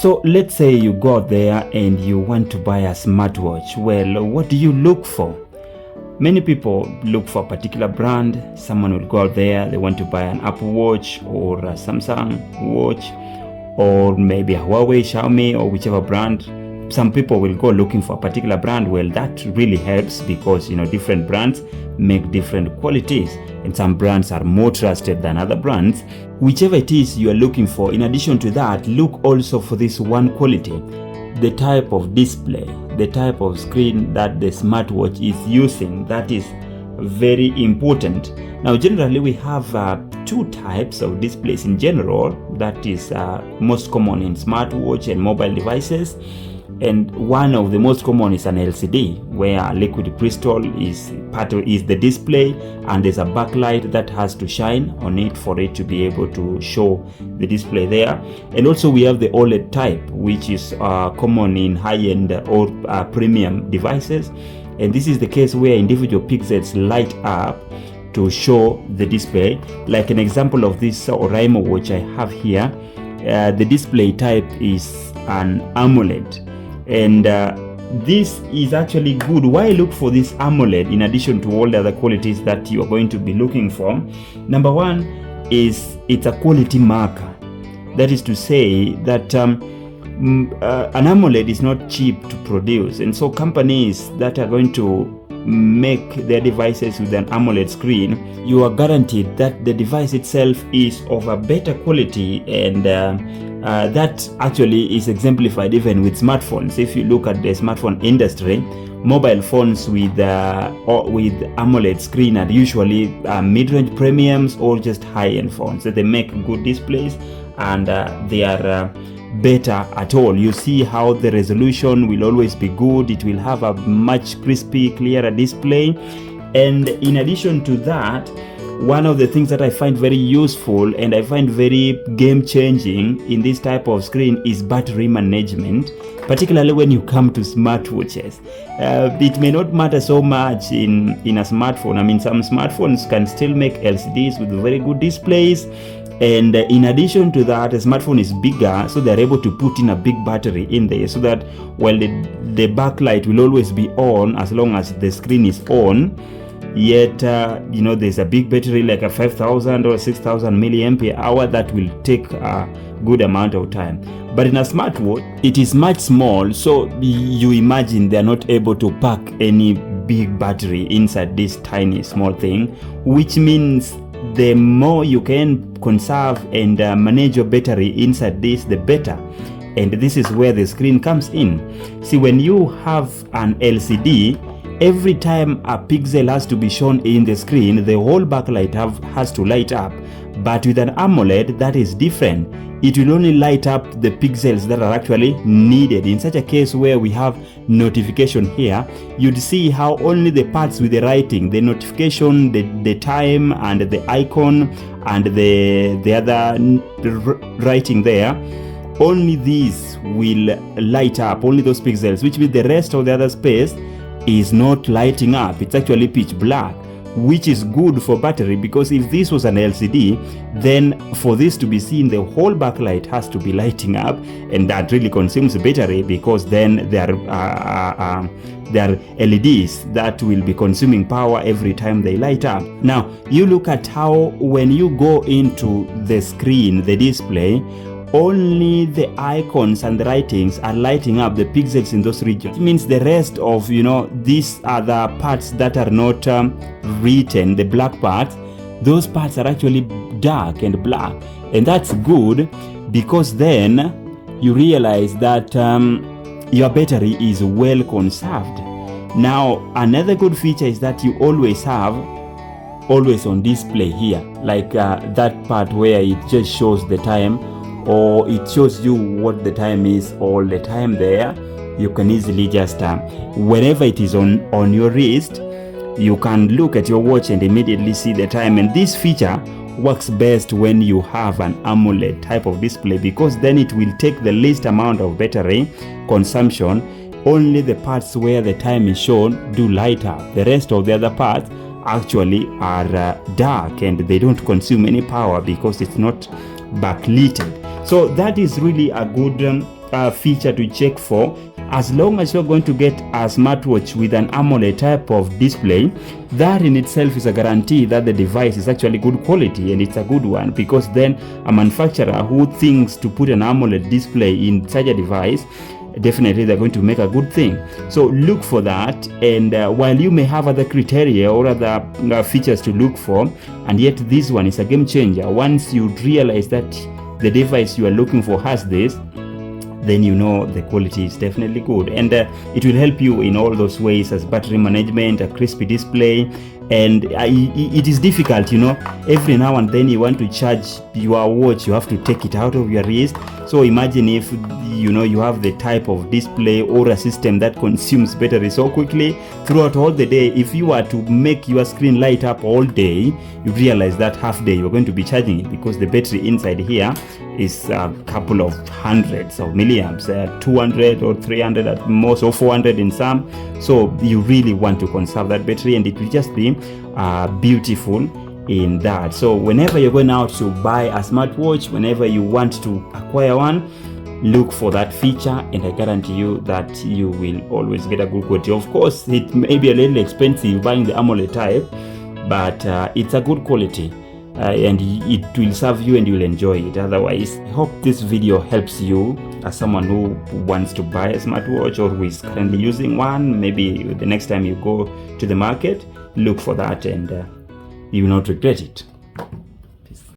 So let's say you go there and you want to buy a smartwatch. Well, what do you look for? Many people look for a particular brand. Someone will go out there, they want to buy an Apple Watch or a Samsung watch, or maybe a Huawei, Xiaomi, or whichever brand. Some people will go looking for a particular brand. Well, that really helps because different brands make different qualities, and some brands are more trusted than other brands. Whichever it is you are looking for, in addition to that, look also for this one quality: the type of display, the type of screen that the smartwatch is using. That is very important. Now, generally we have two types of displays in general. That is most common in smartwatch and mobile devices. And one of the most common is an LCD, where liquid crystal is the display, and there's a backlight that has to shine on it for it to be able to show the display there. And also we have the OLED type, which is common in high-end or premium devices. And this is the case where individual pixels light up to show the display. Like an example of this Oraimo watch I have here, the display type is an AMOLED. And this is actually good. Why look for this AMOLED in addition to all the other qualities that you are going to be looking for? Number one is it's a quality marker. That is to say that an AMOLED is not cheap to produce, and so companies that are going to make their devices with an AMOLED screen, you are guaranteed that the device itself is of a better quality, and that actually is exemplified even with smartphones. If you look at the smartphone industry, mobile phones with AMOLED screen are usually mid-range premiums or just high-end phones. So they make good displays, and they are better at all. You see how the resolution will always be good. It will have a much crispy, clearer display. And in addition to that, one of the things that I find very useful and I find very game-changing in this type of screen is battery management, particularly when you come to smartwatches. It may not matter so much in a smartphone. I mean, some smartphones can still make LCDs with very good displays. And in addition to that, a smartphone is bigger, so they're able to put in a big battery in there, so that while the backlight will always be on as long as the screen is on, yet there's a big battery like a 5,000 or 6,000 milliampere hour that will take a good amount of time. But in a smartwatch, it is much small, so you imagine they're not able to pack any big battery inside this tiny small thing, which means the more you can conserve and manage your battery inside this, the better. And this is where the screen comes in. See, when you have an LCD, every time a pixel has to be shown in the screen, the whole backlight has to light up. But with an AMOLED, that is different. It will only light up the pixels that are actually needed. In such a case where we have notification here, you'd see how only the parts with the writing, the notification, the time, and the icon, and the other writing there, only these will light up, only those pixels, which means the rest of the other space is not lighting up. It's actually pitch black, which is good for battery, because if this was an LCD, then for this to be seen, the whole backlight has to be lighting up, and that really consumes battery, because then there are LEDs that will be consuming power every time they light up. Now, you look at how when you go into the screen, the display, only the icons and the writings are lighting up, the pixels in those regions. It means the rest of, these are the parts that are not written, the black parts, those parts are actually dark and black. And that's good, because then you realize that your battery is well conserved. Now, another good feature is that you always have always on display here, like that part where it just shows the time, or it shows you what the time is all the time there. You can easily just whenever it is on your wrist, you can look at your watch and immediately see the time. And this feature works best when you have an AMOLED type of display, because then it will take the least amount of battery consumption. Only the parts where the time is shown do light up. The rest of the other parts actually are dark, and they don't consume any power because it's not backlit. So that is really a good feature to check for. As long as you're going to get a smartwatch with an AMOLED type of display, that in itself is a guarantee that the device is actually good quality, and it's a good one, because then a manufacturer who thinks to put an AMOLED display in such a device, definitely they're going to make a good thing. So look for that. And while you may have other criteria or other features to look for, and yet this one is a game changer. Once you realize that the device you are looking for has this, then you know the quality is definitely good, and it will help you in all those ways, as battery management, a crispy display. And it is difficult, you know, every now and then you want to charge your watch, you have to take it out of your wrist. So imagine if, you know, you have the type of display or a system that consumes battery so quickly throughout all the day. If you were to make your screen light up all day, you realize that half day you're going to be charging it, because the battery inside here is a couple of hundreds of milliamps, 200 or 300 at most, or 400 in some. So you really want to conserve that battery, and it will just be beautiful in that. So whenever you're going out to buy a smartwatch, whenever you want to acquire one, look for that feature, and I guarantee you that you will always get a good quality. Of course, it may be a little expensive buying the AMOLED type, but it's a good quality. And it will serve you and you will enjoy it. Otherwise, I hope this video helps you as someone who wants to buy a smartwatch, or who is currently using one. Maybe the next time you go to the market, look for that, and you will not regret it.